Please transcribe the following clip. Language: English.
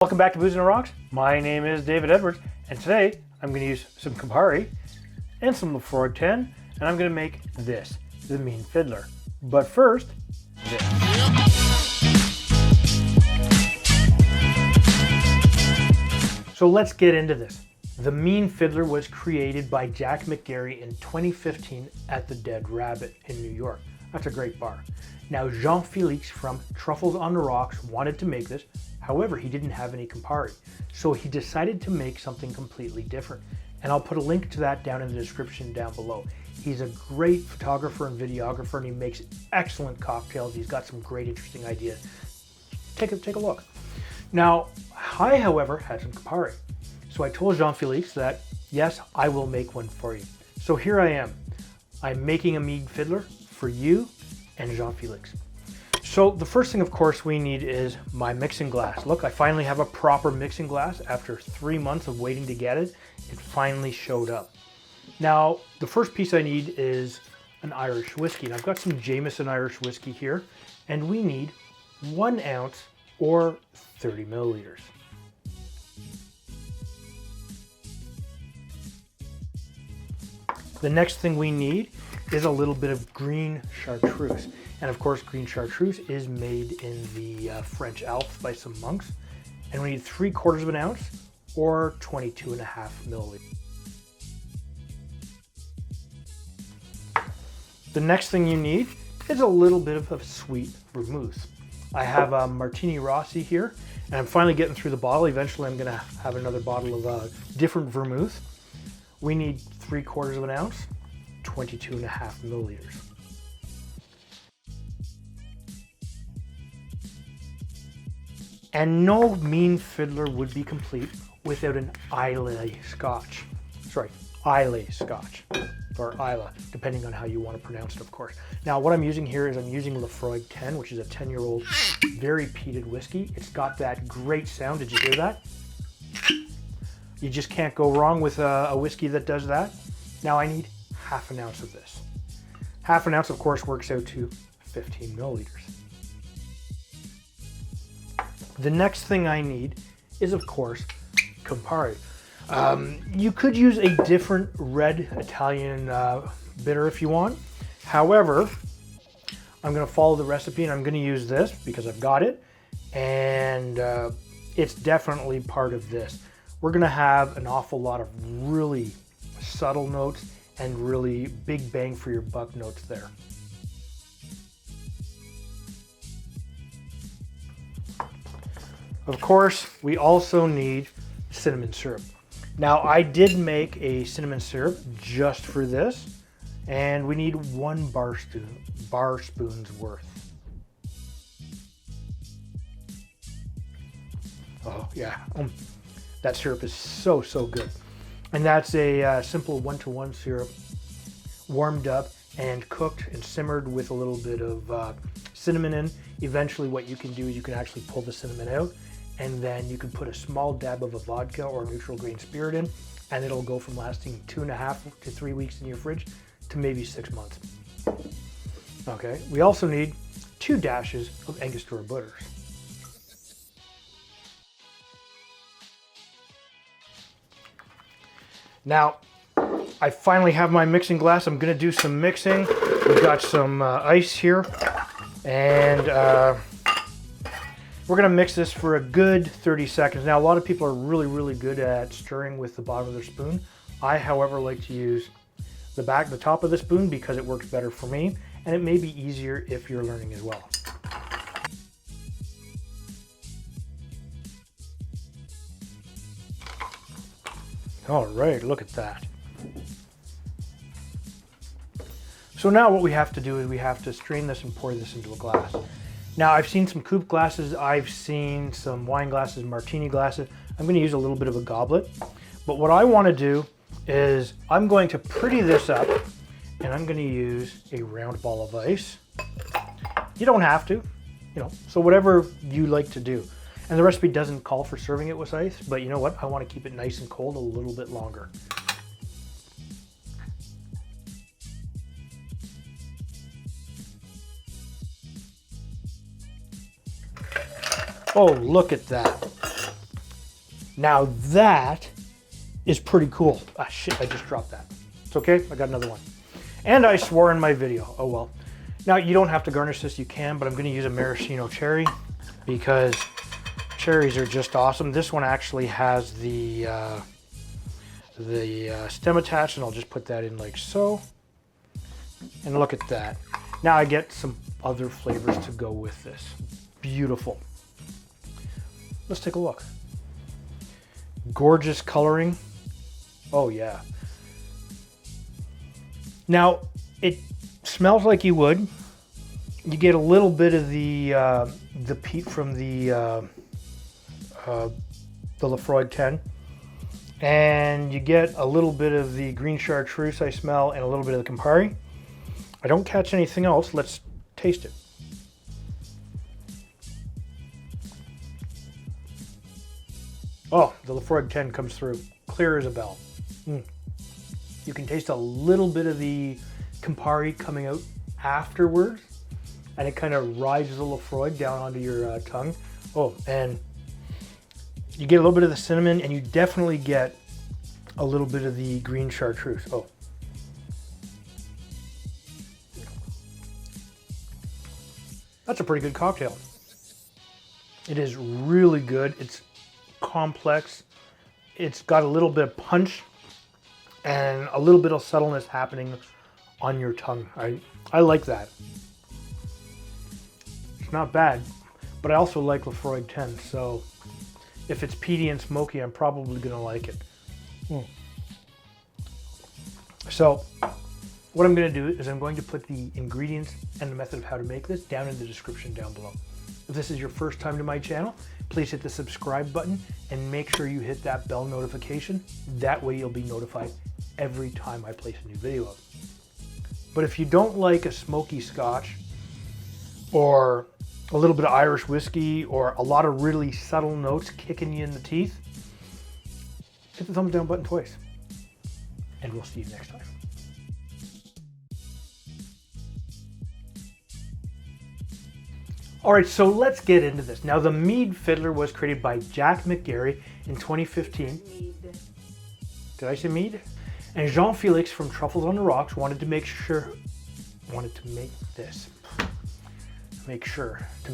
Welcome back to Booze and Rocks. My name is David Edwards, and today I'm going to use some Campari and some Lafroig 10, and I'm going to make this, the Mean Fiddler. But first, this. So let's get into this. The Mean Fiddler was created by Jack McGarry in 2015 at the Dead Rabbit in New York. That's a great bar. Now, Jean-Felix from Truffles on the Rocks wanted to make this. However, he didn't have any Campari, so he decided to make something completely different. And I'll put a link to that down in the description down below. He's a great photographer and videographer, and he makes excellent cocktails. He's got some great, interesting ideas. Take a look. Now, I, however, had some Campari. So I told Jean-Felix that, yes, I will make one for you. So here I am. I'm making a Mean Fiddler for you and Jean-Felix. So the first thing, of course, we need is my mixing glass. Look, I finally have a proper mixing glass. After 3 months of waiting to get it, it finally showed up. Now, the first piece I need is an Irish whiskey. And I've got some Jameson Irish whiskey here, and we need 1 ounce or 30 milliliters. The next thing we need is a little bit of Green Chartreuse. And of course, Green Chartreuse is made in the French Alps by some monks. And we need 3/4 of an ounce or 22.5 milliliters. The next thing you need is a little bit of Sweet Vermouth. I have a Martini Rossi here, and I'm finally getting through the bottle. Eventually, I'm gonna have another bottle of different vermouth. We need 3/4 of an ounce, 22.5 milliliters. And no Mean Fiddler would be complete without an Islay Scotch. Sorry, Islay Scotch, or Islay, depending on how you want to pronounce it, of course. Now, what I'm using here is I'm using Lafroig 10, which is a 10-year-old, very peated whiskey. It's got that great sound. Did you hear that? You just can't go wrong with a whiskey that does that. Now I need 1/2 ounce of this. 1/2 ounce, of course, works out to 15 milliliters. The next thing I need is, of course, Campari. You could use a different red Italian bitter if you want. However, I'm going to follow the recipe, and I'm going to use this because I've got it, and it's definitely part of this. We're going to have an awful lot of really subtle notes and really big bang for your buck notes there. Of course, we also need cinnamon syrup. Now, I did make a cinnamon syrup just for this, and we need 1 bar spoon's worth. Oh yeah, that syrup is so good. And that's a simple 1-to-1 syrup, warmed up and cooked and simmered with a little bit of cinnamon in. Eventually what you can do is you can actually pull the cinnamon out, and then you can put a small dab of a vodka or neutral grain spirit in, and it'll go from lasting 2.5 to 3 weeks in your fridge to maybe 6 months. Okay, we also need 2 dashes of Angostura bitters. Now, I finally have my mixing glass. I'm gonna do some mixing. We've got some ice here, and we're gonna mix this for a good 30 seconds. Now, a lot of people are really good at stirring with the bottom of their spoon. I, however, like to use the top of the spoon because it works better for me, and it may be easier if you're learning as well. All right, look at that. So now what we have to do is we have to strain this and pour this into a glass. Now, I've seen some coupe glasses, I've seen some wine glasses, martini glasses. I'm gonna use a little bit of a goblet. But what I wanna do is I'm going to pretty this up, and I'm gonna use a round ball of ice. You don't have to, so whatever you like to do. And the recipe doesn't call for serving it with ice, but you know what? I want to keep it nice and cold a little bit longer. Oh, look at that. Now that is pretty cool. Ah, shit, I just dropped that. It's okay, I got another one. And I swore in my video, oh well. Now you don't have to garnish this, you can, but I'm gonna use a maraschino cherry because cherries are just awesome. This one actually has the stem attached, and I'll just put that in like so. And look at that. Now I get some other flavors to go with this. Beautiful. Let's take a look. Gorgeous coloring. Oh yeah. Now it smells like you would. You get a little bit of the peat from the Laphroaig 10, and you get a little bit of the Green Chartreuse I smell, and a little bit of the Campari. I don't catch anything else. Let's taste it. Oh, the Laphroaig 10 comes through, clear as a bell. You can taste a little bit of the Campari coming out afterwards, and it kind of rides the Laphroaig down onto your tongue. Oh, and you get a little bit of the cinnamon, and you definitely get a little bit of the Green Chartreuse. Oh. That's a pretty good cocktail. It is really good. It's complex. It's got a little bit of punch and a little bit of subtleness happening on your tongue. I like that. It's not bad, but I also like Laphroaig 10, so if it's peaty and smoky, I'm probably gonna like it. So what I'm going to do is I'm going to put the ingredients and the method of how to make this down in the description down below. If this is your first time to my channel, please hit the subscribe button and make sure you hit that bell notification. That way you'll be notified every time I place a new video up. But if you don't like a smoky scotch or a little bit of Irish whiskey or a lot of really subtle notes kicking you in the teeth, hit the thumbs down button twice. And we'll see you next time. All right, so let's get into this. Now, the Mean Fiddler was created by Jack McGarry in 2015. Mead. Did I say mead? And Jean-Felix from Truffles on the Rocks wanted to make sure to